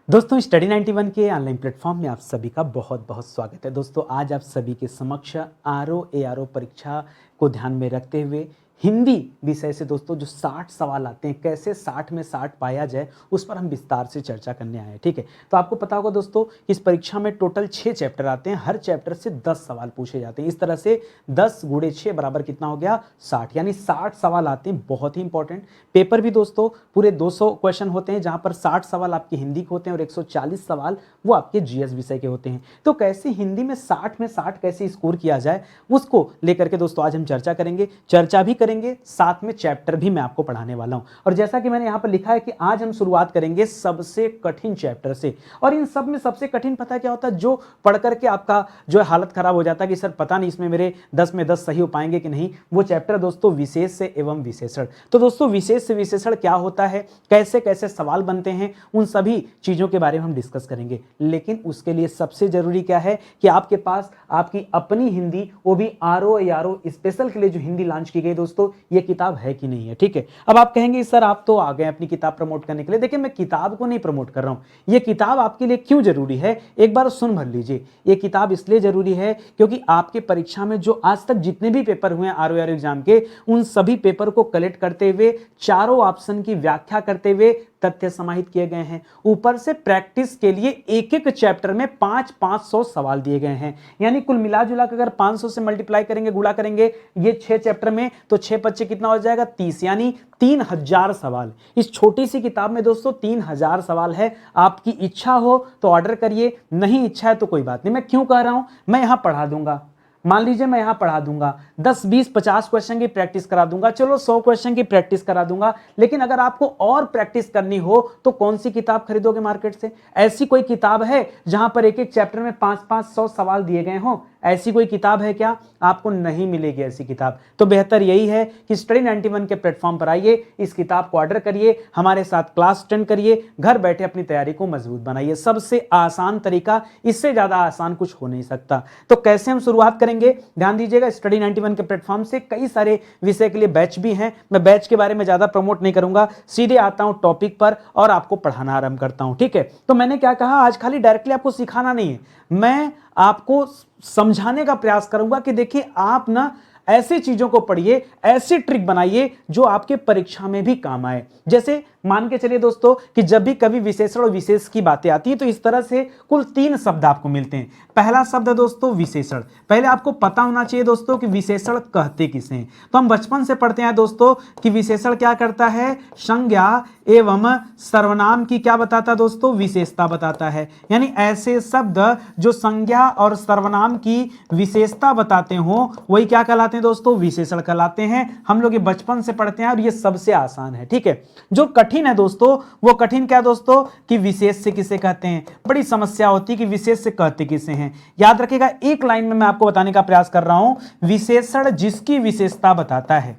दोस्तों स्टडी 91 के online platform में आप सभी का बहुत बहुत स्वागत है। दोस्तों आज आप सभी के समक्ष आर ओ परीक्षा को ध्यान में रखते हुए हिंदी विषय से दोस्तों जो 60 सवाल आते हैं, कैसे 60 में 60 पाया जाए, उस पर हम विस्तार से चर्चा करने आए हैं। ठीक है, तो आपको पता होगा दोस्तों इस परीक्षा में टोटल 6 चैप्टर आते हैं, हर चैप्टर से 10 सवाल पूछे जाते हैं। इस तरह से 10 गुणे 6 बराबर कितना हो गया 60, यानी 60 सवाल आते हैं। बहुत ही इंपॉर्टेंट पेपर भी दोस्तों पूरे 200 क्वेश्चन होते हैं, जहां पर 60 सवाल आपके हिंदी के होते हैं और 140 सवाल वो आपके जीएस विषय के होते हैं। तो कैसे हिंदी में 60 में 60 कैसे स्कोर किया जाए, उसको लेकर के दोस्तों आज हम चर्चा करेंगे, साथ में चैप्टर भी मैं आपको पढ़ाने वाला हूं। और जैसा कि मैंने यहां पर लिखा है कि आज हम शुरुआत करेंगे सबसे कठिन चैप्टर से। और इन सब में सबसे कठिन पता है क्या होता है, जो पढ़ करके आपका जो है हालत खराब हो जाता है कि सर पता नहीं इसमें मेरे 10 में 10 सही हो पाएंगे कि नहीं, वो चैप्टर दोस्तों विशेष से एवं विशेषण। तो दोस्तों विशेष से विशेषण क्या होता है, कैसे कैसे सवाल बनते हैं, उन सभी चीजों के बारे में हम डिस्कस करेंगे। लेकिन उसके लिए सबसे जरूरी क्या है कि आपके पास आपकी अपनी हिंदी, वो भी आरओ स्पेशल के लिए जो हिंदी लॉन्च की गई दोस्तों, ये किताब है कि नहीं है। ठीक है, अब आप कहेंगे सर आप तो आ गए अपनी किताब प्रमोट करने के लिए। देखिए मैं किताब को नहीं प्रमोट कर रहा हूं, ये किताब आपके लिए क्यों जरूरी है एक बार सुन भर लीजिए। ये किताब इसलिए जरूरी है क्योंकि आपके परीक्षा में जो आज तक जितने भी पेपर हुए हैं आरओ एग्जाम के, उन सभी पेपर को कलेक्ट करते हुए चारों ऑप्शन की व्याख्या करते हुए तथ्य समाहित किए गए हैं। ऊपर से प्रैक्टिस के लिए एक एक चैप्टर में 500 सवाल दिए गए हैं, यानी कुल मिला जुला कर अगर 500 से मल्टीप्लाई करेंगे, गुणा करेंगे ये 6 चैप्टर में, तो 6 पच्चे कितना हो जाएगा 30, यानी 3000 सवाल इस छोटी सी किताब में दोस्तों 3000 सवाल है। आपकी इच्छा हो तो ऑर्डर करिए, नहीं इच्छा है तो कोई बात नहीं। मैं क्यों कह रहा हूं, मैं यहां पढ़ा दूंगा, मान लीजिए मैं यहां पढ़ा दूंगा 10 20 50 क्वेश्चन की प्रैक्टिस करा दूंगा, चलो 100 क्वेश्चन की प्रैक्टिस करा दूंगा। लेकिन अगर आपको और प्रैक्टिस करनी हो तो कौन सी किताब खरीदोगे मार्केट से? ऐसी कोई किताब है जहां पर एक एक चैप्टर में 500 सवाल दिए गए हों? ऐसी कोई किताब है क्या? आपको नहीं मिलेगी ऐसी किताब। तो बेहतर यही है कि स्टडी 91 के प्लेटफॉर्म पर आइए, इस किताब को ऑर्डर करिए, हमारे साथ क्लास अटेंड करिए, घर बैठे अपनी तैयारी को मजबूत बनाइए। सबसे आसान तरीका, इससे ज्यादा आसान कुछ हो नहीं सकता। तो कैसे हम शुरुआत करेंगे, ध्यान दीजिएगा। स्टडी 91 के प्लेटफॉर्म से कई सारे विषय के लिए बैच भी हैं। मैं बैच के बारे में ज्यादा प्रमोट नहीं करूंगा, सीधे आता हूं टॉपिक पर और आपको पढ़ाना आरंभ करता हूं। ठीक है, तो मैंने क्या कहा, आज खाली डायरेक्टली आपको सिखाना नहीं है, मैं आपको समझाने का प्रयास करूंगा कि देखिए आप ना ऐसी चीजों को पढ़िए, ऐसी ट्रिक बनाइए जो आपके परीक्षा में भी काम आए। जैसे मान के चलिए दोस्तों कि जब भी कभी विशेषण और विशेष की बातें आती है तो इस तरह से कुल 3 शब्द आपको मिलते हैं। पहला शब्द है दोस्तों विशेषण। पहले आपको पता होना चाहिए दोस्तों कि विशेषण कहते किसे हैं। तो हम बचपन से पढ़ते हैं दोस्तों कि विशेषण क्या करता है, संज्ञा एवं सर्वनाम की क्या बताता है दोस्तों, विशेषता बताता है। यानी ऐसे शब्द जो संज्ञा और सर्वनाम की विशेषता बताते हो वही क्या कहलाते हैं दोस्तों, विशेषण कहलाते हैं। हम लोग ये बचपन से पढ़ते हैं और ये सबसे आसान है। ठीक है, जो कठिन है दोस्तों, वो कठिन क्या दोस्तों कि विशेष से किसे कहते हैं। बड़ी समस्या होती है कि विशेष से कहते किसे हैं। याद रखिएगा, एक लाइन में मैं आपको बताने का प्रयास कर रहा हूं, विशेषण जिसकी विशेषता बताता है।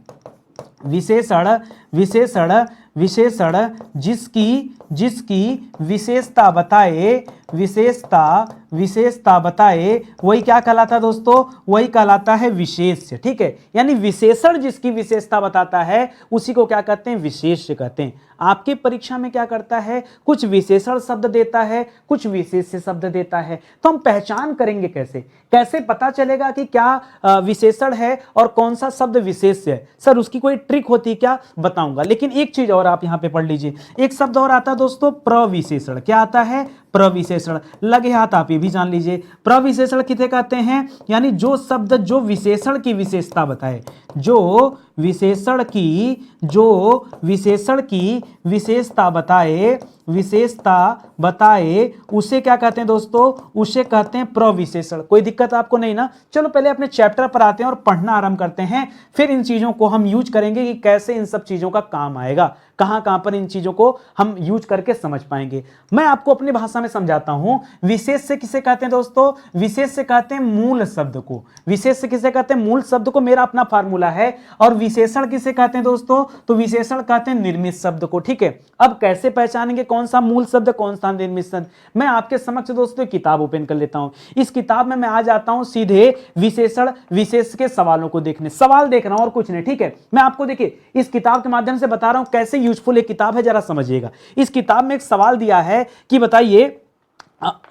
विशेषण विशेषण विशेषण जिसकी विशेषता बताए, विशेषता बताए, वही क्या कहलाता है दोस्तों, वही कहलाता है विशेष्य। ठीक है, यानी विशेषण जिसकी विशेषता बताता है उसी को क्या कहते हैं, विशेष्य कहते हैं। आपके परीक्षा में क्या करता है, कुछ विशेषण शब्द देता है, कुछ विशेष्य शब्द देता है। तो हम पहचान करेंगे कैसे, कैसे पता चलेगा कि क्या विशेषण है और कौन सा शब्द विशेष्य है? सर उसकी कोई ट्रिक होती है क्या, बताऊंगा। लेकिन एक चीज और आप यहां पे पढ़ लीजिए, एक शब्द और आता है दोस्तों प्रविशेषण। क्या आता है, प्रविशेषण। लगे हाथ आप ये भी जान लीजिए, प्रविशेषण किसे कहते हैं, यानी जो शब्द जो विशेषण की विशेषता बताए, जो विशेषण की विशेषता बताए उसे क्या कहते हैं दोस्तों, उसे कहते हैं प्रविशेषण। कोई दिक्कत आपको नहीं ना? चलो पहले अपने चैप्टर पर आते हैं और पढ़ना आरंभ करते हैं, फिर इन चीजों को हम यूज करेंगे कि कैसे इन सब चीजों का काम आएगा, कहां पर इन चीजों को हम यूज करके समझ पाएंगे। मैं आपको अपनी भाषा में समझाता हूं। विशेष से किसे कहते हैं दोस्तों, विशेष से कहते हैं मूल शब्द को। विशेष से किसे कहते हैं, मूल शब्द को। मेरा अपना फार्मूला बोला है। और विशेषण किसे कहते हैं दोस्तों? तो विशेषण कहते हैं निर्मित शब्द को, ठीक है। अब कैसे पहचानेंगे कौन सा मूल शब्द कौन सा निर्मित शब्द? मैं आपके समक्ष दोस्तों किताब ओपन कर लेता हूं। इस किताब में मैं आ जाता हूं सीधे विशेषण विशेष के सवालों को देखने, सवाल देख रहा हूं और कुछ नहीं, ठीक है। मैं आपको देखिए इस किताब के माध्यम से बता रहा हूं कैसे यूजफुल एक किताब है, जरा समझिएगा। इस किताब में एक सवाल दिया है कि बताइए,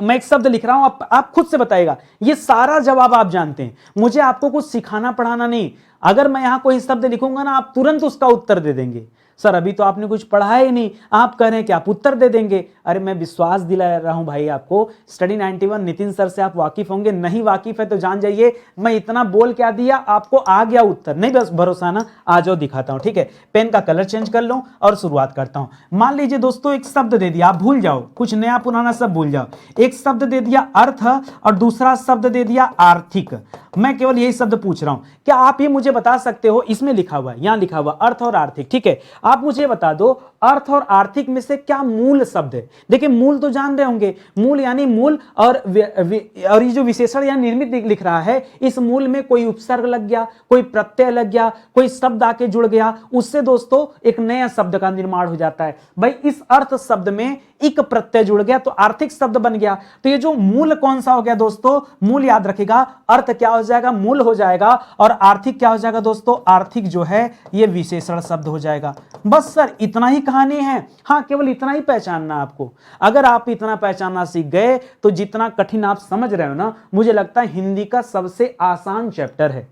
मैं एक शब्द लिख रहा हूं, आप खुद से बताइएगा। ये सारा जवाब आप जानते हैं, मुझे आपको कुछ सिखाना पढ़ाना नहीं। अगर मैं यहां कोई शब्द लिखूंगा ना, आप तुरंत उसका उत्तर दे देंगे। सर अभी तो आपने कुछ पढ़ा ही नहीं, आप कह रहे हैं कि आप उत्तर दे देंगे। अरे मैं विश्वास दिला रहा हूं भाई आपको, स्टडी 91 नितिन सर से आप वाकिफ होंगे, नहीं वाकिफ है तो जान जाइए, मैं इतना बोल क्या दिया, आपको आ गया उत्तर। नहीं बस भरोसा ना, आ जाओ दिखाता हूं, ठीक है। पेन का कलर चेंज कर लो और शुरुआत करता हूं। मान लीजिए दोस्तों एक शब्द दे दिया, आप भूल जाओ, कुछ नया पुराना सब भूल जाओ। एक शब्द दे दिया अर्थ और दूसरा शब्द दे दिया आर्थिक। मैं केवल यही शब्द पूछ रहा हूं, क्या आप ये मुझे बता सकते हो? इसमें लिखा हुआ है, यहां लिखा हुआ अर्थ और आर्थिक, ठीक है। आप मुझे बता दो अर्थ और आर्थिक में से क्या मूल शब्द है? देखिए मूल तो जान रहे होंगे, मूल यानी मूल, और ये जो विशेषण या निर्मित लिख रहा है, इस मूल में कोई उपसर्ग लग गया, कोई प्रत्यय लग गया, कोई शब्द आके जुड़ गया, उससे दोस्तों एक नया शब्द का निर्माण हो जाता है। भाई इस अर्थ शब्द में इक प्रत्यय जुड़ गया तो आर्थिक शब्द बन गया। तो ये जो मूल कौन सा हो गया दोस्तों? मूल याद रखिएगा, अर्थ क्या हो जाएगा? मूल हो जाएगा। और आर्थिक क्या हो जाएगा दोस्तों? आर्थिक जो है ये विशेषण शब्द हो जाएगा। बस सर इतना ही कहानी है। हाँ, केवल इतना ही पहचानना आपको। अगर आप इतना पहचानना सीख गए तो जितना कठिन आप समझ रहे हो ना, मुझे लगता है हिंदी का सबसे आसान चैप्टर है,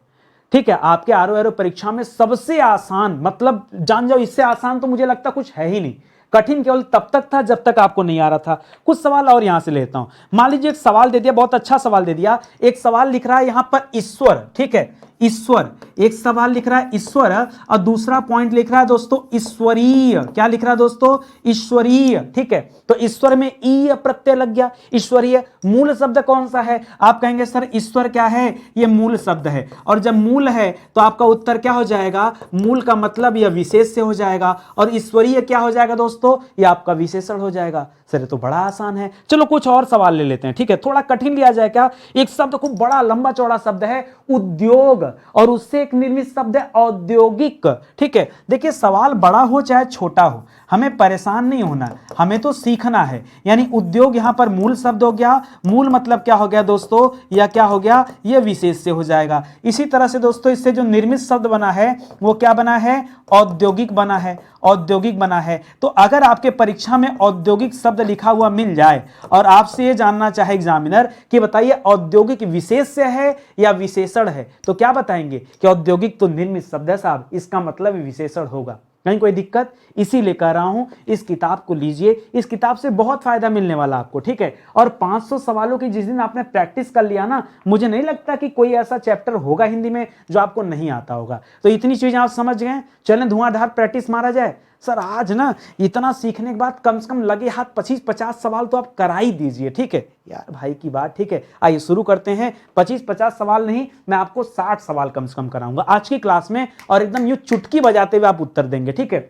ठीक है। आपके आरओ एरो परीक्षा में सबसे आसान, मतलब जान जाओ इससे आसान तो मुझे लगता कुछ है ही नहीं। कठिन केवल तब तक था जब तक आपको नहीं आ रहा था। कुछ सवाल और यहां से लेता हूं। मान लीजिए एक सवाल दे दिया, बहुत अच्छा सवाल दे दिया। एक सवाल लिख रहा है यहां पर ईश्वर, ठीक है, ईश्वर। एक सवाल लिख रहा है ईश्वर और दूसरा पॉइंट लिख रहा है दोस्तों ईश्वरीय। क्या लिख रहा है दोस्तों? ईश्वरीय, ठीक है। तो ईश्वर में ई प्रत्यय लग गया, ईश्वरीय। मूल शब्द कौन सा है? आप कहेंगे सर ईश्वर क्या है? ये मूल शब्द है। और जब मूल है तो आपका उत्तर क्या हो जाएगा? मूल का मतलब यह विशेष से हो जाएगा और ईश्वरीय क्या हो जाएगा दोस्तों? ये आपका विशेषण हो जाएगा। सर ये तो बड़ा आसान है। चलो कुछ और सवाल ले लेते हैं, ठीक है। थोड़ा कठिन लिया जाए क्या? एक शब्द खूब बड़ा लंबा चौड़ा शब्द है उद्योग, और उससे एक निर्मित शब्द है औद्योगिक, ठीक है। देखिए सवाल बड़ा हो चाहे छोटा हो, हमें परेशान नहीं होना, हमें तो सीखना है। यानी उद्योग यहां पर मूल शब्द हो गया। मूल मतलब क्या हो गया दोस्तों? या क्या हो गया? यह विशेष से हो जाएगा। इसी तरह से दोस्तों इससे जो निर्मित शब्द बना है वो क्या बना है? औद्योगिक बना है, औद्योगिक बना है। तो अगर आपके परीक्षा में औद्योगिक शब्द लिखा हुआ मिल जाए और आपसे ये जानना चाहे एग्जामिनर कि बताइए औद्योगिक विशेष से है या विशेषण है, तो क्या बताएंगे कि औद्योगिक तो निर्मित शब्द है साहब, इसका मतलब विशेषण होगा। कहीं कोई दिक्कत? इसीलिए कह रहा हूं इस किताब को लीजिए, इस किताब से बहुत फायदा मिलने वाला आपको, ठीक है। और 500 सवालों की जिस दिन आपने प्रैक्टिस कर लिया ना, मुझे नहीं लगता कि कोई ऐसा चैप्टर होगा हिंदी में जो आपको नहीं आता होगा। तो इतनी चीजें आप समझ गए, चलें धुआंधार प्रैक्टिस मारा जाए। सर आज ना इतना सीखने के बाद कम से कम लगे हाथ 25-50 सवाल तो आप करा ही दीजिए, ठीक है यार, भाई की बात, ठीक है। आइए शुरू करते हैं। 25-50 सवाल नहीं, मैं आपको 60 सवाल कम से कम कराऊंगा आज की क्लास में, और एकदम यूं चुटकी बजाते हुए आप उत्तर देंगे, ठीक है।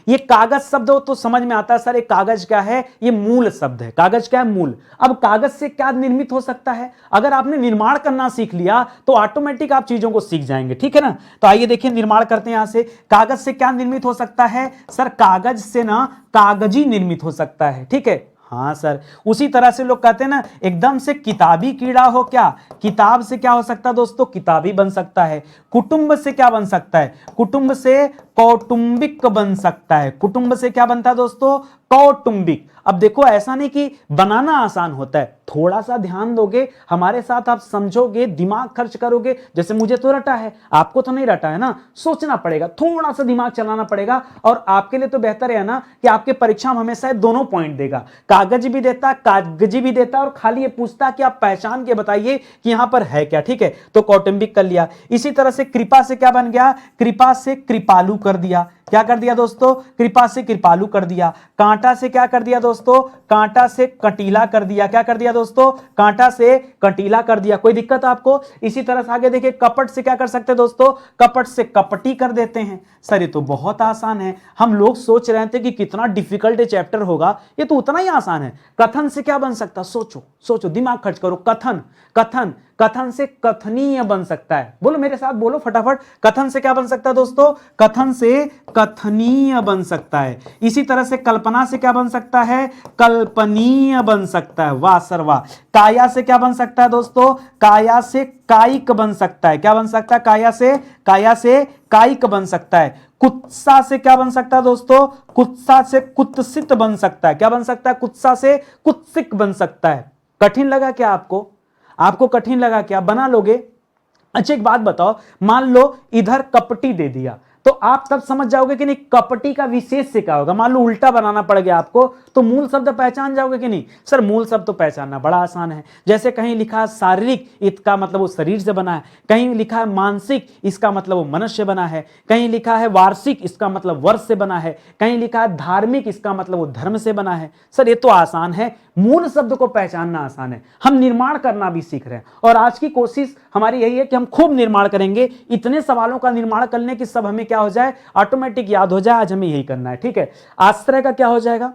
ये कागज शब्द हो तो समझ में आता है सर, ये कागज क्या है? ये मूल शब्द है। कागज क्या है? मूल। अब कागज से क्या निर्मित हो सकता है? अगर आपने निर्माण करना सीख लिया तो ऑटोमेटिक आप चीजों को सीख जाएंगे, ठीक है ना। तो आइए देखिए निर्माण करते हैं। यहां से कागज से क्या निर्मित हो सकता है? सर कागज से ना कागजी निर्मित हो सकता है, ठीक है। हाँ सर, उसी तरह से लोग कहते हैं ना एकदम से किताबी कीड़ा हो, क्या किताब से क्या हो सकता है दोस्तों? किताबी बन सकता है। कुटुंब से क्या बन सकता है? कुटुंब से कौटुंबिक बन सकता है। कुटुंब से क्या बनता है दोस्तों? कौटुंबिक। अब देखो ऐसा नहीं कि बनाना आसान होता है, थोड़ा सा ध्यान दोगे हमारे साथ, आप समझोगे, दिमाग खर्च करोगे। जैसे मुझे तो रटा है, आपको तो नहीं रटा है ना, सोचना पड़ेगा, थोड़ा सा दिमाग चलाना पड़ेगा। और आपके लिए तो बेहतर है ना कि आपके परीक्षा में हमेशा दोनों पॉइंट देगा, कागज भी देता, कागजी भी देता, और खाली ये पूछता कि आप पहचान के बताइए कि यहां पर है क्या, ठीक है। तो कौटुंबिक कर लिया। इसी तरह से कृपा से क्या बन गया? कृपा से कृपालु कर दिया। क्या कर दिया दोस्तों? कृपा से कृपालु कर दिया। कांटा से क्या कर दिया दोस्तों? कांटा से कटीला कर दिया। क्या कर दिया दोस्तों? कांटा से कटीला कर दिया। कोई दिक्कत आपको? इसी तरह से आगे देखिए, कपट से क्या कर सकते हैं दोस्तों? कपट से कपटी कर देते हैं। सर ये तो बहुत आसान है, हम लोग सोच रहे थे कि कितना डिफिकल्ट चैप्टर होगा, ये तो उतना ही आसान है। कथन से क्या बन सकता? सोचो सोचो, दिमाग खर्च करो। कथन, कथन कथन से कथनीय बन सकता है। बोलो मेरे साथ, बोलो फटाफट। कथन से क्या बन सकता है दोस्तों? कथन से कथनीय बन सकता है। इसी तरह से कल्पना से क्या बन सकता है? कल्पनीय बन सकता है। वाह सर वाह। काया से क्या बन सकता है दोस्तों? काया से कायिक बन सकता है। क्या बन सकता है? काया से कायिक बन सकता है। कुत्सा से क्या बन सकता है दोस्तों? कुत्सा से कुत्सित बन सकता है। क्या बन सकता है? कुत्सा से कुत्सिक बन सकता है। कठिन लगा क्या आपको? आपको कठिन लगा क्या? बना लोगे? अच्छा एक बात बताओ, मान लो इधर कपटी दे दिया तो आप तब समझ जाओगे कि नहीं कपटी का विशेष से क्या होगा। मान लो उल्टा बनाना पड़ गया आपको तो मूल शब्द पहचान जाओगे कि नहीं? सर मूल शब्द तो पहचानना बड़ा आसान है। जैसे कहीं लिखा है शारीरिक, इसका मतलब वो शरीर से बना है। कहीं लिखा है मानसिक, इसका मतलब वो मनुष्य से बना है। कहीं लिखा है वार्षिक, इसका मतलब वर्ष से बना है। कहीं लिखा है धार्मिक, इसका मतलब वो धर्म से बना है। सर ये तो आसान है, मूल शब्द को पहचानना आसान है। हम निर्माण करना भी सीख रहे हैं और आज की कोशिश हमारी यही है कि हम खूब निर्माण करेंगे। इतने सवालों का निर्माण करने की सब हमें क्या हो जाए, ऑटोमेटिक याद हो जाए। आज हमें यही करना है, ठीक है। आश्रय का क्या हो जाएगा?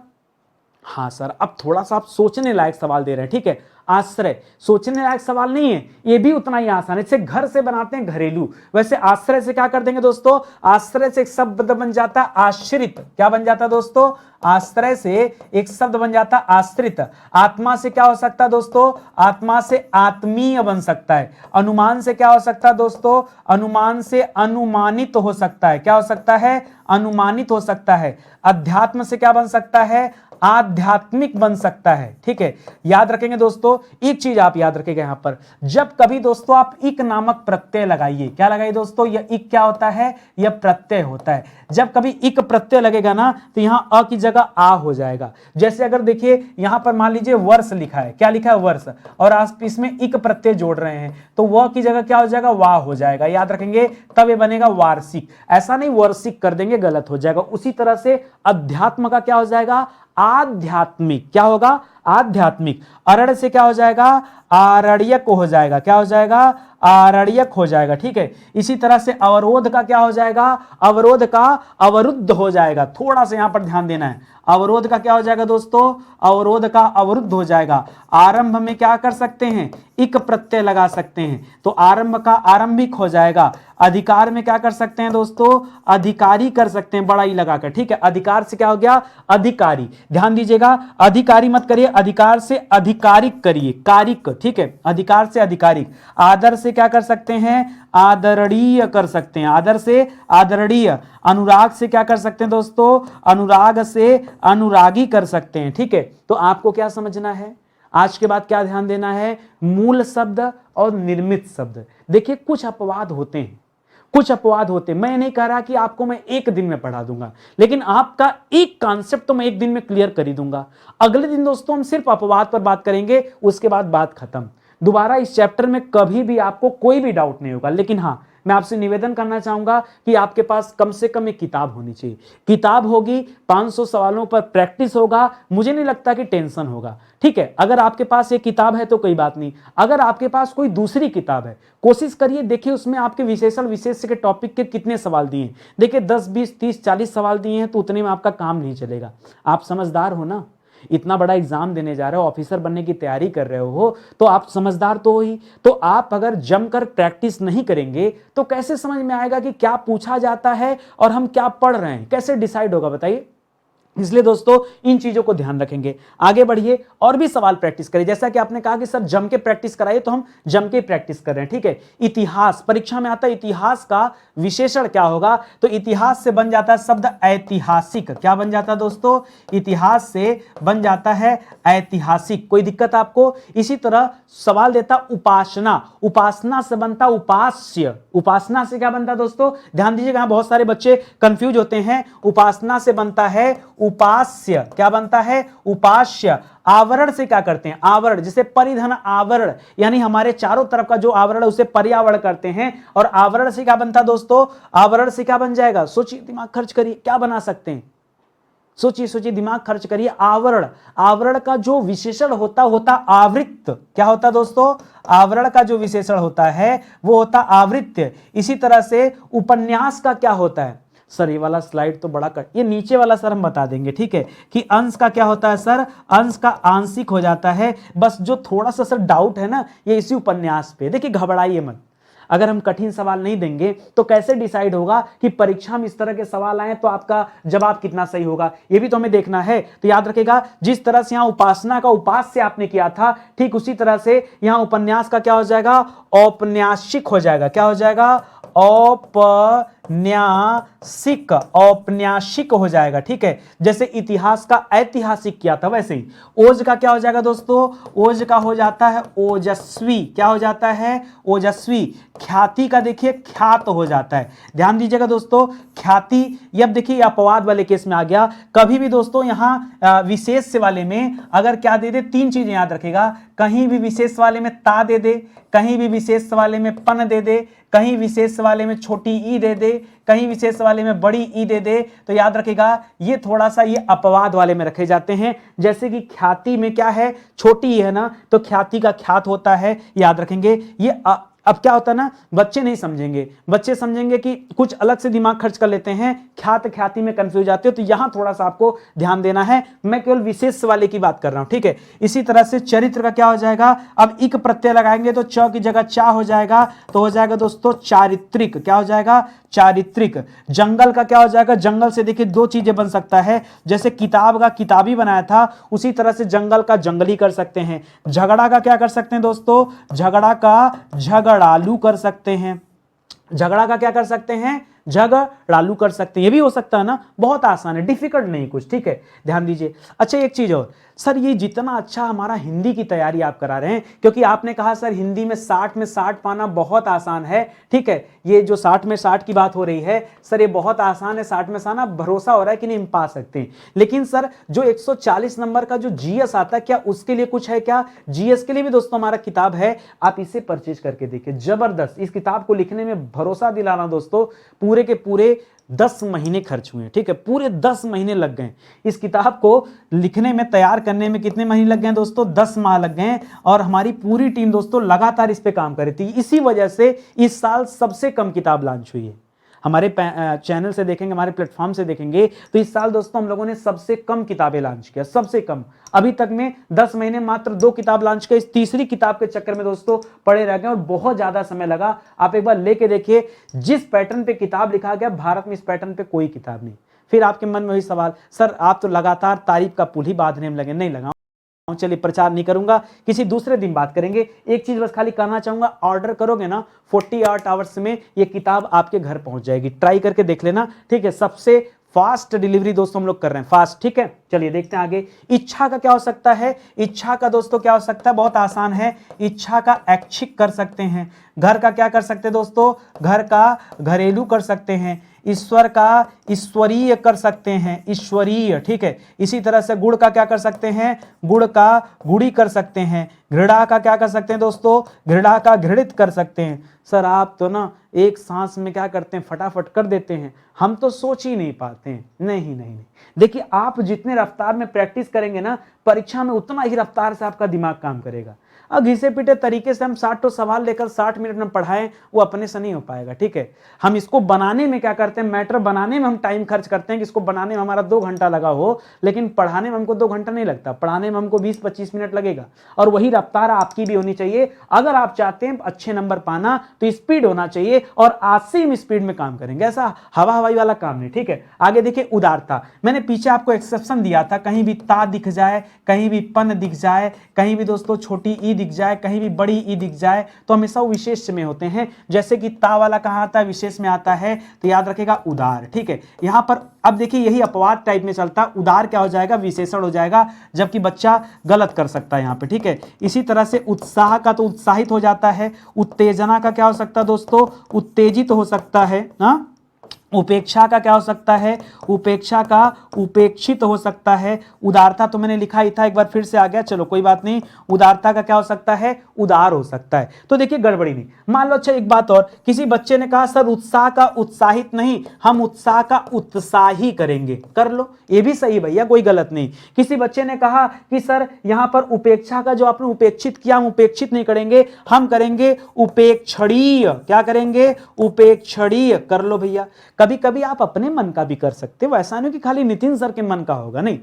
हाँ सर, अब थोड़ा सा आप सोचने लायक सवाल दे रहे हैं, ठीक है। आश्रय सोचने लायक सवाल नहीं है, ये भी उतना ही आसान है। जैसे घर से बनाते हैं घरेलू, वैसे आश्रय से क्या कर देंगे दोस्तों? आश्रय से एक शब्द बन जाता है आश्रित। क्या बन जाता है दोस्तों? आश्रय से एक शब्द बन जाता है आश्रित। आत्मा से क्या हो सकता है दोस्तों? आत्मा से आत्मीय बन सकता है। अनुमान से क्या हो सकता है दोस्तों? अनुमान से अनुमानित हो सकता है। क्या हो सकता है? अनुमानित हो सकता है। अध्यात्म से क्या बन सकता है? आध्यात्मिक बन सकता है, ठीक है। याद रखेंगे दोस्तों, एक चीज आप याद रखेंगे यहां पर, जब कभी दोस्तों आप इक नामक प्रत्यय लगाइए, क्या लगाइए दोस्तों? यह इक क्या होता है? यह प्रत्यय होता है। जब कभी इक प्रत्यय लगेगा ना तो यहां अ की जगह आ हो जाएगा। जैसे अगर देखिए यहां पर मान लीजिए वर्ष लिखा है, क्या लिखा है? वर्ष, और आप इसमें इक प्रत्यय जोड़ रहे हैं तो वह की जगह क्या हो जाएगा? वाह हो जाएगा। याद रखेंगे, तब ये बनेगा वार्षिक। ऐसा नहीं वार्षिक कर देंगे, गलत हो जाएगा। उसी तरह से अध्यात्म का क्या हो जाएगा? आध्यात्मिक। क्या होगा? आध्यात्मिक। अरण्य से क्या हो जाएगा? आरण्यक हो जाएगा। क्या हो जाएगा? आरण्यक हो जाएगा, ठीक है। इसी तरह से अवरोध का क्या हो जाएगा? अवरोध का अवरुद्ध हो जाएगा। थोड़ा सा यहां पर ध्यान देना है। अवरोध का क्या हो जाएगा दोस्तों? अवरोध का अवरुद्ध हो जाएगा। आरंभ में क्या कर सकते हैं? इक प्रत्यय लगा सकते हैं तो आरंभ का आरंभिक हो जाएगा। अधिकार में क्या कर सकते हैं दोस्तों? अधिकारी कर सकते हैं, बड़ा ई लगाकर, ठीक है। अधिकार से क्या हो गया? अधिकारी। ध्यान दीजिएगा, अधिकारी मत करिए, अधिकार से अधिकारिक करिए, कारिक, ठीक है। अधिकार से अधिकारिक। आदर से क्या कर सकते हैं? आदरणीय कर सकते हैं। आदर से आदरणीय। अनुराग से क्या कर सकते हैं दोस्तों? अनुराग से अनुरागी कर सकते हैं, ठीक है। तो आपको क्या समझना है आज के बाद? क्या ध्यान देना है? मूल शब्द और निर्मित शब्द। देखिए कुछ अपवाद होते हैं, कुछ अपवाद होते हैं। मैं नहीं कह रहा कि आपको मैं एक दिन में पढ़ा दूंगा, लेकिन आपका एक कॉन्सेप्ट तो मैं एक दिन में क्लियर कर ही दूंगा। अगले दिन दोस्तों हम सिर्फ अपवाद पर बात करेंगे, उसके बाद बात खत्म। दोबारा इस चैप्टर में कभी भी आपको कोई भी डाउट नहीं होगा। लेकिन हाँ, मैं आपसे निवेदन करना चाहूंगा कि आपके पास कम से कम एक किताब होनी चाहिए। किताब होगी, 500 सवालों पर प्रैक्टिस होगा, मुझे नहीं लगता कि टेंशन होगा, ठीक है। अगर आपके पास एक किताब है तो कोई बात नहीं, अगर आपके पास कोई दूसरी किताब है, कोशिश करिए, देखिए उसमें आपके विशेषण विशेष के टॉपिक के कितने सवाल दिए हैं। देखिए 10, 20, 30, 40 सवाल दिए हैं तो उतने में आपका काम नहीं चलेगा। आप समझदार हो ना, इतना बड़ा एग्जाम देने जा रहे हो, ऑफिसर बनने की तैयारी कर रहे हो, तो आप समझदार तो हो ही। तो आप अगर जमकर प्रैक्टिस नहीं करेंगे तो कैसे समझ में आएगा कि क्या पूछा जाता है और हम क्या पढ़ रहे हैं? कैसे डिसाइड होगा बताइए? इसलिए दोस्तों इन चीजों को ध्यान रखेंगे। आगे बढ़िए और भी सवाल प्रैक्टिस करिए। जैसा कि आपने कहा कि सर जम के प्रैक्टिस कराइए, तो हम जम के प्रैक्टिस कर रहे हैं, ठीक है। इतिहास परीक्षा में आता है, इतिहास का विशेषण क्या होगा? तो इतिहास से बन जाता है शब्द ऐतिहासिक। क्या बन जाता है दोस्तों? इतिहास से बन जाता है ऐतिहासिक। कोई दिक्कत आपको? इसी तरह सवाल देता उपासना, उपासना से बनता उपास्य। उपासना से क्या बनता दोस्तों? ध्यान दीजिएगा, बहुत सारे बच्चे कंफ्यूज होते हैं। उपासना से बनता है उपास्य। क्या बनता है? उपास्य। आवरण से क्या करते हैं? आवरण, जैसे परिधन आवरण, यानी हमारे चारों तरफ का जो आवरण है उसे पर्यावरण करते हैं। और आवरण से क्या बनता दोस्तों? आवरण से क्या बन जाएगा? सोचिए, दिमाग खर्च करिए, क्या बना सकते हैं? सोचिए सोचिए, दिमाग खर्च करिए। आवरण, आवरण का जो विशेषण होता आवृत्त। क्या होता दोस्तों? आवरण का जो विशेषण होता है वो होता आवृत्य। इसी तरह से उपन्यास का क्या होता है? सर ये वाला स्लाइड तो बड़ा कट, ये नीचे वाला सर हम बता देंगे, ठीक है, कि अंश का क्या होता है सर, अंश का आंशिक हो जाता है। बस जो थोड़ा सा सर डाउट है ना, ये इसी उपन्यास पे, देखिए घबराइए मत। अगर हम कठिन सवाल नहीं देंगे तो कैसे डिसाइड होगा कि परीक्षा में इस तरह के सवाल आए तो आपका जवाब कितना सही होगा, ये भी तो हमें देखना है। तो याद रखिएगा, जिस तरह से यहां उपासना का उपास से आपने किया था, ठीक उसी तरह से यहां उपन्यास का क्या हो जाएगा, औपन्यासिक हो जाएगा। क्या हो जाएगा, औपन्यासिक, औपन्यासिक हो जाएगा, ठीक है। जैसे इतिहास का ऐतिहासिक किया था, वैसे ही ओज का क्या हो जाएगा दोस्तों, ओज का हो जाता है ओजस्वी। क्या हो जाता है, ओजस्वी। ख्याति का देखिए ख्यात हो जाता है। ध्यान दीजिएगा दोस्तों, ख्याति, ये अब देखिए अपवाद वाले केस में आ गया। कभी भी दोस्तों यहां विशेष वाले में अगर क्या दे दे, तीन चीजें याद रखेगा, कहीं भी विशेष वाले में ता दे दे, कहीं भी विशेष वाले में पन दे दे, कहीं विशेष वाले में छोटी ई दे दे, कहीं विशेष वाले में बड़ी ई दे दे, तो याद रखिएगा ये थोड़ा सा ये अपवाद वाले में रखे जाते हैं। जैसे कि ख्याति में क्या है, छोटी ई है ना, तो ख्याति का ख्यात होता है, याद रखेंगे। ये अब क्या होता है ना, बच्चे नहीं समझेंगे, बच्चे समझेंगे कि कुछ अलग से दिमाग खर्च कर लेते हैं, ख्यात ख्याति में कंफ्यूज जाते हो, तो यहां थोड़ा सा आपको ध्यान देना है। मैं केवल विशेष वाले की बात कर रहा हूं, ठीक है। इसी तरह से चरित्र का क्या हो जाएगा, अब इक प्रत्यय लगाएंगे तो च की जगह चा हो जाएगा, तो हो जाएगा दोस्तों चारित्रिक। क्या हो जाएगा, चारित्रिक। जंगल का क्या हो जाएगा, जंगल से देखिए दो चीजें बन सकता है, जैसे किताब का किताबी बनाया था, उसी तरह से जंगल का जंगली कर सकते हैं। झगड़ा का क्या कर सकते हैं दोस्तों, झगड़ा का झगड़ालू कर सकते हैं। झगड़ा का क्या कर सकते हैं, झगड़ालू कर सकते हैं। ये भी हो सकता है ना, बहुत आसान है, डिफिकल्ट नहीं कुछ, ठीक है। ध्यान दीजिए। अच्छा एक चीज और सर, ये जितना अच्छा हमारा हिंदी की तैयारी आप करा रहे हैं, क्योंकि आपने कहा सर हिंदी में 60 में 60 पाना बहुत आसान है, ठीक है। ये जो 60 में 60 की बात हो रही है सर, ये बहुत आसान है, 60 में 60 भरोसा हो रहा है कि नहीं हम पा सकते हैं। लेकिन सर जो 140 नंबर का जो जीएस आता है, क्या उसके लिए कुछ है क्या, जीएस के लिए भी दोस्तों हमारा किताब है, आप इसे परचेज करके देखिए, जबरदस्त। इस किताब को लिखने में भरोसा दिलाना दोस्तों, पूरे के पूरे 10 महीने खर्च हुए, ठीक है, पूरे 10 महीने लग गए इस किताब को लिखने में, तैयार करने में कितने महीने लग गए दोस्तों, 10 माह लग गए। और हमारी पूरी टीम दोस्तों लगातार इस पे काम कर रही थी। इसी वजह से इस साल सबसे कम किताब लॉन्च हुई है। हमारे चैनल से देखेंगे, हमारे प्लेटफॉर्म से देखेंगे, तो इस साल दोस्तों हम लोगों ने सबसे कम किताबें लॉन्च किया, सबसे कम। अभी तक में 10 महीने मात्र 2 किताब लॉन्च किया। इस तीसरी किताब के चक्कर में दोस्तों पड़े रह गए और बहुत ज्यादा समय लगा। आप एक बार लेके देखिए, जिस पैटर्न पे किताब लिखा गया, भारत में इस पैटर्न पे कोई किताब नहीं। फिर आपके मन में वही सवाल, सर आप तो लगातार तारीफ का पुल ही बांधने में लगे। नहीं लगा, चलिए प्रचार नहीं करूंगा, किसी दूसरे दिन बात करेंगे। एक चीज बस खाली कहना चाहूंगा, ऑर्डर करोगे ना 48 आवर्स में ये किताब आपके घर पहुंच जाएगी, ट्राई करके देख लेना, ठीक है। सबसे फास्ट डिलीवरी दोस्तों हम लोग कर रहे हैं, फास्ट, ठीक है। चलिए देखते हैं आगे। इच्छा का क्या हो सकता है, इच्छा का दोस्तों क्या हो सकता है, बहुत आसान है। इच्छा का ऐच्छिक कर सकते हैं। घर का क्या कर सकते हैं दोस्तों, घर का घरेलू कर सकते हैं। ईश्वर का ईश्वरीय कर सकते हैं, ईश्वरीय, ठीक है। इसी तरह से गुड़ का क्या कर सकते हैं, गुड़ का गुड़ी कर सकते हैं। घृणा का क्या कर सकते हैं दोस्तों, घृणा का घृणित कर सकते हैं। सर आप तो ना एक सांस में क्या करते हैं, फटाफट कर देते हैं, हम तो सोच ही नहीं पाते हैं। नहीं नहीं नहीं, देखिए आप जितने रफ्तार में प्रैक्टिस करेंगे ना, परीक्षा में उतना ही रफ्तार से आपका दिमाग काम करेगा। अब घिसे पिटे तरीके से हम 60 सवाल लेकर 60 मिनट में पढ़ाएं, वो अपने से नहीं हो पाएगा, ठीक है। हम इसको बनाने में क्या करते हैं, मैटर बनाने में हम टाइम खर्च करते हैं कि इसको बनाने में हमारा 2 घंटा लगा हो, लेकिन पढ़ाने में हमको 2 घंटा नहीं लगता, पढ़ाने में हमको 20-25 मिनट लगेगा। और वही रफ्तार आपकी भी होनी चाहिए। अगर आप चाहते हैं अच्छे नंबर पाना तो स्पीड होना चाहिए, और आज से हम स्पीड में काम करेंगे, ऐसा हवा हवाई वाला काम नहीं, ठीक है। आगे देखिए, उदारता। मैंने पीछे आपको एक्सेप्शन दिया था, कहीं भी ता दिख जाए, कहीं भी पन दिख जाए, कहीं भी दोस्तों छोटी ई दिख जाए, कहीं भी बड़ी ई दिख जाए, तो हमेशा वो विशेष में होते हैं। जैसे कि ता वाला कहाँ आता है, विशेष में आता है, तो याद रखेगा उदार, ठीक है। यहां पर अब देखिए यही अपवाद टाइप में चलता है, उदार क्या हो जाएगा, विशेषण हो जाएगा, जबकि बच्चा गलत कर सकता है यहां पे, ठीक है। इसी तरह से उत्साह का तो उत्साहित हो जाता है। उत्तेजना का क्या हो सकता है दोस्तों, उत्तेजित हो सकता है। हाँ, उपेक्षा का क्या हो सकता है, उपेक्षा का उपेक्षित हो सकता है। उदारता तो मैंने लिखा ही था, एक बार फिर से आ गया, चलो कोई बात नहीं। उदारता का क्या हो सकता है, उदार हो सकता है। तो देखिए गड़बड़ी नहीं। मान लो अच्छा एक बात और, किसी बच्चे ने कहा सर उत्साह का उत्साहित नहीं, हम उत्साह का उत्साही करेंगे, कर लो, ये भी सही भैया, कोई गलत नहीं। किसी बच्चे ने कहा कि सर यहां पर उपेक्षा का जो आपने उपेक्षित किया, हम उपेक्षित नहीं करेंगे, हम करेंगे उपेक्षणीय। क्या करेंगे, उपेक्षणीय, कर लो भैया। कभी कभी आप अपने मन का भी कर सकते हो, ऐसा नहीं कि खाली नितिन सर के मन का होगा, नहीं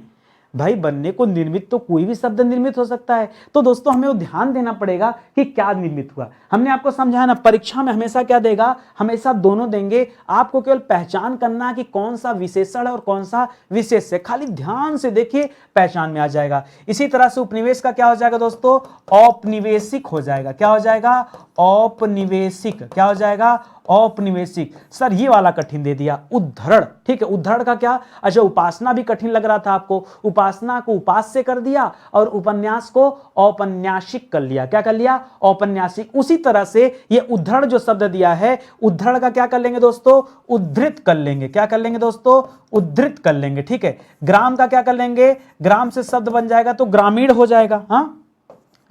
भाई, बनने को निर्मित तो कोई भी शब्द निर्मित हो सकता है। तो दोस्तों हमें वो ध्यान देना पड़ेगा कि क्या निर्मित हुआ। हमने आपको समझाया ना, परीक्षा में हमेशा क्या देगा, हमेशा दोनों देंगे। आपको केवल पहचान करना है कि कौन सा विशेषण है और कौन सा विशेष है, खाली ध्यान से देखिए, पहचान में आ जाएगा। इसी तरह से उपनिवेश का क्या हो जाएगा दोस्तों, औपनिवेशिक हो जाएगा। क्या हो जाएगा, औपनिवेशिक। क्या हो जाएगा, औपनिवेशिक। सर ये वाला कठिन दे दिया, उद्धरण। ठीक है, उद्धरण का क्या, अच्छा उपासना भी कठिन लग रहा था आपको, उपासना को उपास्य कर दिया और उपन्यास को औपन्यासिक कर लिया। क्या कर लिया, औपन्यासिक। उसी तरह से ये उद्धरण जो शब्द दिया है, उद्धरण का क्या कर लेंगे दोस्तों, उद्धृत कर लेंगे। क्या कर लेंगे दोस्तों, उद्धृत कर लेंगे। ठीक है, ग्राम का क्या कर लेंगे, ग्राम से शब्द बन जाएगा तो ग्रामीण हो जाएगा। हाँ,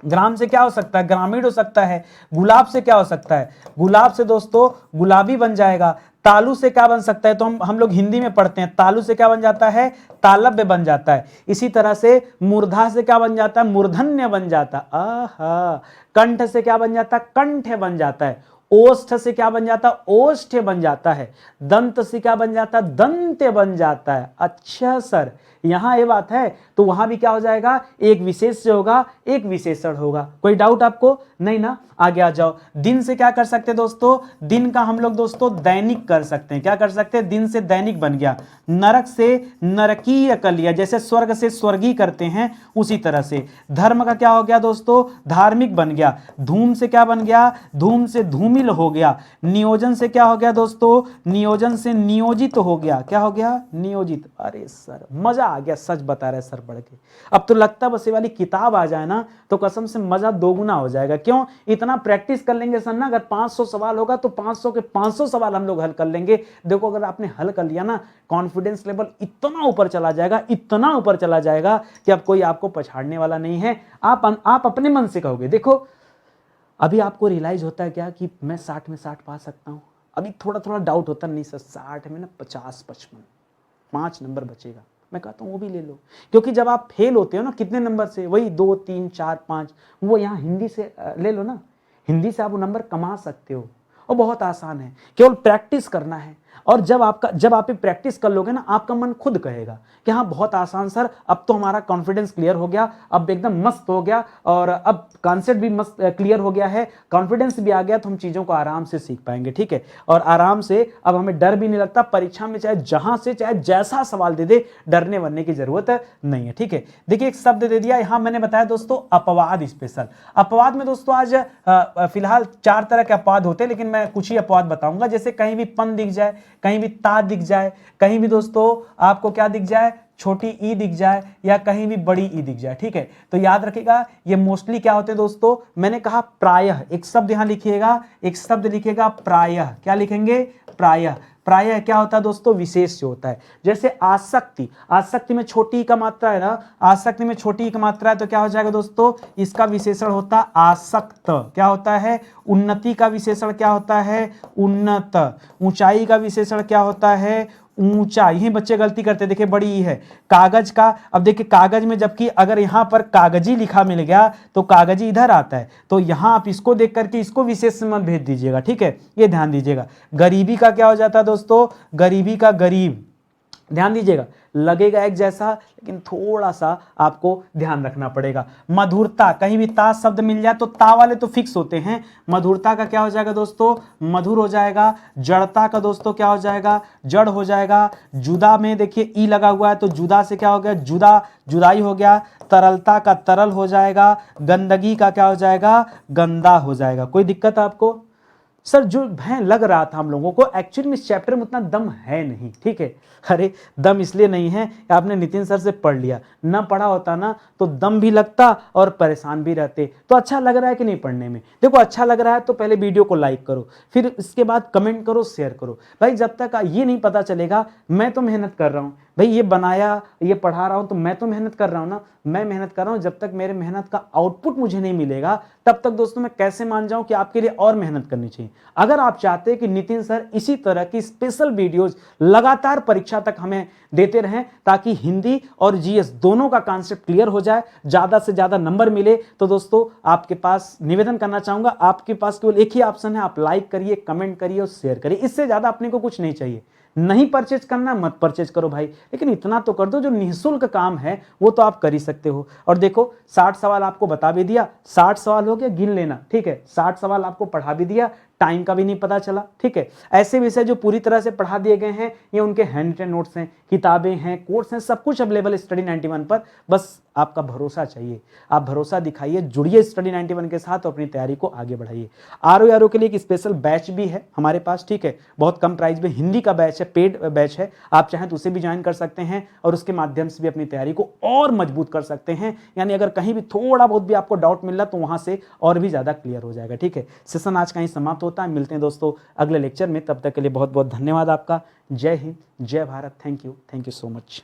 ग्राम से क्या हो सकता है, ग्रामीण हो सकता है। गुलाब से क्या हो सकता है, गुलाब से दोस्तों गुलाबी बन जाएगा। तालु से क्या बन सकता है, तो हम लोग हिंदी में पढ़ते हैं, तालु से क्या बन जाता है, तालव्य बन जाता है। इसी तरह से मूर्धा से क्या बन जाता है, मूर्धन्य बन जाता है। आहा, कंठ से क्या बन जाता है, कंठ बन जाता है। ओष्ठ से क्या बन जाता है, ओष्ठ बन जाता है। दंत से क्या बन जाता है, दंत बन जाता है। अच्छा सर, यहां ये बात है, तो वहां भी क्या हो जाएगा, एक विशेष से होगा, एक विशेषण होगा। कोई डाउट आपको, नहीं ना, आगे आ जाओ। दिन से क्या कर सकते हैं दोस्तों, दिन का हम लोग दोस्तों दैनिक कर सकते हैं। क्या कर सकते हैं, दिन से दैनिक बन गया। नरक से नरकीय कर लिया, जैसे स्वर्ग से स्वर्गीय करते हैं उसी तरह से। धर्म का क्या हो गया दोस्तों, धार्मिक बन गया। धूम से क्या बन गया, धूम से धूमिल हो गया। नियोजन से क्या हो गया दोस्तों, नियोजन से नियोजित हो गया। क्या हो गया, नियोजित। अरे सर मजा आ गया, सच बता रहे सर पढ़ के। अब तो लगता बस ये वाली किताब आ जाए ना तो कसम से मजा दोगुना हो जाएगा। क्यों, इतना प्रैक्टिस कर लेंगे सर ना, अगर 500 सवाल होगा तो 500 के 500 सवाल हम लोग हल कर लेंगे। देखो अगर आपने हल कर लिया ना, कॉन्फिडेंस लेवल इतना ऊपर चला जाएगा, इतना ऊपर चला जाएगा कि अब कोई आपको पछाड़ने वाला नहीं है। आप अपने मन से कहोगे। देखो अभी आपको रियलाइज होता है क्या कि मैं 60 में 60 पा सकता हूं। अभी थोड़ा थोड़ा डाउट होता, नहीं सर 60 में ना 50 55 5 नंबर बचेगा। मैं कहता हूँ वो भी ले लो, क्योंकि जब आप फेल होते हो ना कितने नंबर से, वही 2 3 4 5, वो यहाँ हिंदी से ले लो ना, हिंदी से आप वो नंबर कमा सकते हो और बहुत आसान है, केवल प्रैक्टिस करना है। और जब आप प्रैक्टिस कर लोगे ना, आपका मन खुद कहेगा कि हाँ बहुत आसान सर, अब तो हमारा कॉन्फिडेंस क्लियर हो गया, अब एकदम मस्त हो गया, और अब कॉन्सेप्ट भी मस्त क्लियर हो गया है, कॉन्फिडेंस भी आ गया, तो हम चीज़ों को आराम से सीख पाएंगे। ठीक है, और आराम से अब हमें डर भी नहीं लगता। परीक्षा में चाहे जहां से चाहे जैसा सवाल दे दे, डरने वरने की जरूरत नहीं है। ठीक है, देखिए एक शब्द दे दिया यहाँ, मैंने बताया दोस्तों अपवाद स्पेशल। अपवाद में दोस्तों आज फिलहाल 4 तरह के अपवाद होते हैं, लेकिन मैं कुछ ही अपवाद बताऊंगा। जैसे कहीं भी पन दिख जाए, कहीं भी ता दिख जाए, कहीं भी दोस्तों आपको क्या दिख जाए, छोटी ई दिख जाए, या कहीं भी बड़ी ई दिख जाए। ठीक है, तो याद रखिएगा ये मोस्टली क्या होते हैं दोस्तों, मैंने कहा प्रायः। एक शब्द यहां लिखिएगा, एक शब्द लिखिएगा प्रायः। क्या लिखेंगे, प्रायः। प्रायः क्या होता है दोस्तों, विशेष जो होता है। जैसे आसक्ति, आसक्ति में छोटी का मात्रा है ना, आसक्ति में छोटी का मात्रा है, तो क्या हो जाएगा दोस्तों, इसका विशेषण होता है आसक्त। क्या होता है, उन्नति का विशेषण क्या होता है, उन्नत। ऊंचाई का विशेषण क्या होता है, ऊंचा। यही बच्चे गलती करते, देखिए बड़ी ई है। कागज का, अब देखिए कागज में जबकि अगर यहां पर कागजी लिखा मिल गया तो कागजी इधर आता है, तो यहां आप इसको देख करके इसको विशेष मत भेज दीजिएगा। ठीक है, ये ध्यान दीजिएगा। गरीबी का क्या हो जाता है दोस्तों, गरीबी का गरीब। ध्यान दीजिएगा, लगेगा एक जैसा, लेकिन थोड़ा सा आपको ध्यान रखना पड़ेगा। मधुरता, कहीं भी ता शब्द मिल जाए तो ता वाले तो फिक्स होते हैं। मधुरता का क्या हो जाएगा दोस्तों, मधुर हो जाएगा। जड़ता का दोस्तों क्या हो जाएगा, जड़ हो जाएगा। जुदा में देखिए ई लगा हुआ है, तो जुदा से क्या हो गया, जुदा, जुदाई हो गया। तरलता का तरल हो जाएगा। गंदगी का क्या हो जाएगा, गंदा हो जाएगा। कोई दिक्कत आपको? सर जो भय लग रहा था हम लोगों को, एक्चुअली में इस चैप्टर में उतना दम है नहीं। ठीक है, अरे दम इसलिए नहीं है कि आपने नितिन सर से पढ़ लिया, ना पढ़ा होता ना तो दम भी लगता और परेशान भी रहते। तो अच्छा लग रहा है कि नहीं पढ़ने में? देखो अच्छा लग रहा है तो पहले वीडियो को लाइक करो, फिर इसके बाद कमेंट करो, शेयर करो। भाई जब तक ये नहीं पता चलेगा, मैं तो मेहनत कर रहा हूँ भाई, ये बनाया, ये पढ़ा रहा हूँ, तो मैं तो मेहनत कर रहा हूँ ना, मैं मेहनत कर रहा हूँ। जब तक मेरे मेहनत का आउटपुट मुझे नहीं मिलेगा, तब तक दोस्तों मैं कैसे मान जाऊं कि आपके लिए और मेहनत करनी चाहिए। अगर आप चाहते हैं कि नितिन सर इसी तरह की स्पेशल वीडियोस लगातार परीक्षा तक हमें देते रहें, ताकि हिंदी और जीएस दोनों का कॉन्सेप्ट क्लियर हो जाए, ज्यादा से ज्यादा नंबर मिले, तो दोस्तों आपके पास निवेदन करना चाहूंगा, आपके पास केवल एक ही ऑप्शन है, आप लाइक करिए, कमेंट करिए और शेयर करिए। इससे ज्यादा अपने को कुछ नहीं चाहिए। नहीं परचेज करना मत परचेज करो भाई, लेकिन इतना तो कर दो, जो निःशुल्क काम है वो तो आप कर ही सकते हो। और देखो 60 सवाल आपको बता भी दिया, 60 सवाल हो गया, गिन लेना, ठीक है। 60 सवाल आपको पढ़ा भी दिया, टाइम का भी नहीं पता चला, ठीक है। ऐसे विषय जो पूरी तरह से पढ़ा दिए गए हैं, ये उनके हैंड रिटन नोट्स हैं, किताबें हैं, कोर्स हैं, सब कुछ अवेलेबल स्टडी 91 पर। बस आपका भरोसा चाहिए, आप भरोसा दिखाइए, जुड़िए स्टडी 91 के साथ और अपनी तैयारी को आगे बढ़ाइए। आरओ के लिए एक स्पेशल बैच भी है हमारे पास, ठीक है, बहुत कम प्राइस में हिंदी का बैच है, पेड बैच है, आप चाहें तो उसे भी ज्वाइन कर सकते हैं और उसके माध्यम से भी अपनी तैयारी को और मजबूत कर सकते हैं। यानी अगर कहीं भी थोड़ा बहुत भी आपको डाउट मिल रहा तो वहां से और भी ज्यादा क्लियर हो जाएगा, ठीक है। सेशन आज कहीं समाप्त होता है, मिलते हैं दोस्तों अगले लेक्चर में, तब तक के लिए बहुत बहुत धन्यवाद आपका। जय हिंद, जय Bharat, thank you so much.